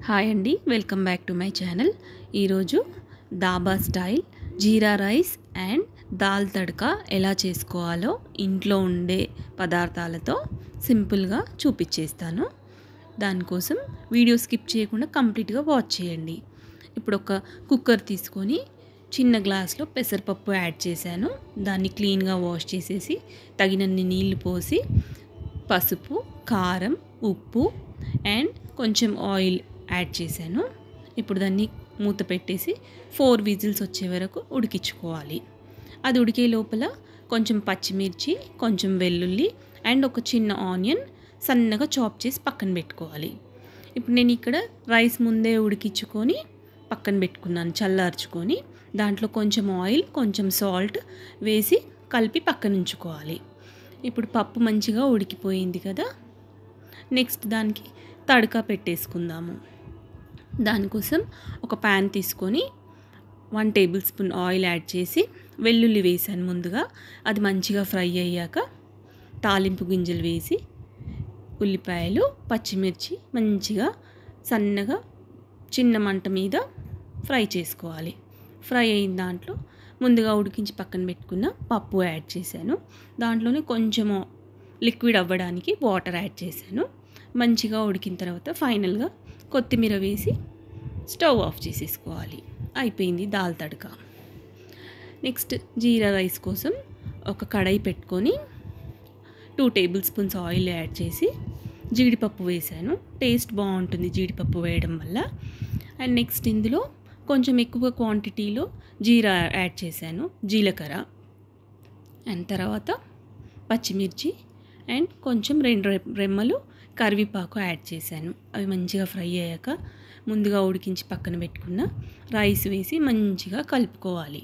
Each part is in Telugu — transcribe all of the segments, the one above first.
హాయ్ అండి, welcome back to my channel. ఈరోజు dhaba style jeera rice and dal tadka ఎలా చేసుకోవాలో ఇంట్లో ఉండే పదార్థాలతో సింపుల్గా చూపించేస్తాను. దానికోసం వీడియో స్కిప్ చేయకుండా కంప్లీట్గా వాచ్ చేయండి. ఇప్పుడు ఒక కుక్కర్ తీసుకొని చిన్న గ్లాస్లో పెసరపప్పు యాడ్ చేశాను. దాన్ని క్లీన్గా వాష్ చేసేసి తగినన్ని నీళ్లు పోసి పసుపు, కారం, ఉప్పు అండ్ కొంచెం ఆయిల్ యాడ్ చేశాను. ఇప్పుడు దాన్ని మూత పెట్టేసి 4 విజిల్స్ వచ్చే వరకు ఉడికించుకోవాలి. అది ఉడికే లోపల కొంచెం పచ్చిమిర్చి, కొంచెం వెల్లుల్లి అండ్ ఒక చిన్న ఆనియన్ సన్నగా చాప్ చేసి పక్కన పెట్టుకోవాలి. ఇప్పుడు నేను ఇక్కడ రైస్ ముందే ఉడికించుకొని పక్కన పెట్టుకున్నాను, చల్లార్చుకొని. దాంట్లో కొంచెం ఆయిల్, కొంచెం సాల్ట్ వేసి కలిపి పక్కన ఉంచుకోవాలి. ఇప్పుడు పప్పు మంచిగా ఉడికిపోయింది కదా, నెక్స్ట్ దానికి తడకా పెట్టేసుకుందాము. దానికోసం ఒక ప్యాన్ తీసుకొని 1 టేబుల్ స్పూన్ ఆయిల్ యాడ్ చేసి వెల్లుల్లి వేసాను ముందుగా. అది మంచిగా ఫ్రై అయ్యాక తాలింపు గింజలు వేసి ఉల్లిపాయలు, పచ్చిమిర్చి మంచిగా సన్నగా చిన్న మంట మీద ఫ్రై చేసుకోవాలి. ఫ్రై అయిన దాంట్లో ముందుగా ఉడికించి పక్కన పెట్టుకున్న పప్పు యాడ్ చేశాను. దాంట్లోనే కొంచెం లిక్విడ్ అవ్వడానికి వాటర్ యాడ్ చేశాను. మంచిగా ఉడికిన తర్వాత ఫైనల్గా కొత్తిమీర వేసి స్టవ్ ఆఫ్ చేసేసుకోవాలి. అయిపోయింది దాల్ తడక. నెక్స్ట్ జీరా రైస్ కోసం ఒక కడాయి పెట్టుకొని 2 టేబుల్ స్పూన్స్ ఆయిల్ యాడ్ చేసి జీడిపప్పు వేసాను. టేస్ట్ బాగుంటుంది జీడిపప్పు వేయడం వల్ల. అండ్ నెక్స్ట్ ఇందులో కొంచెం ఎక్కువ క్వాంటిటీలో జీరా యాడ్ చేశాను, జీలకర్ర. అండ్ తర్వాత పచ్చిమిర్చి అండ్ కొంచెం 2 రెమ్మలు కరివేపాకు యాడ్ చేశాను. అవి మంచిగా ఫ్రై అయ్యాక ముందుగా ఉడికించి పక్కన పెట్టుకున్న రైస్ వేసి మంచిగా కలుపుకోవాలి.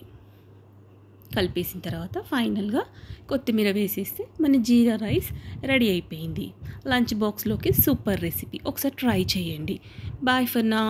కలిపేసిన తర్వాత ఫైనల్గా కొత్తిమీర వేసేస్తే మన జీరా రైస్ రెడీ అయిపోయింది. లంచ్ బాక్స్లోకి సూపర్ రెసిపీ. ఒకసారి ట్రై చేయండి. Bye for now.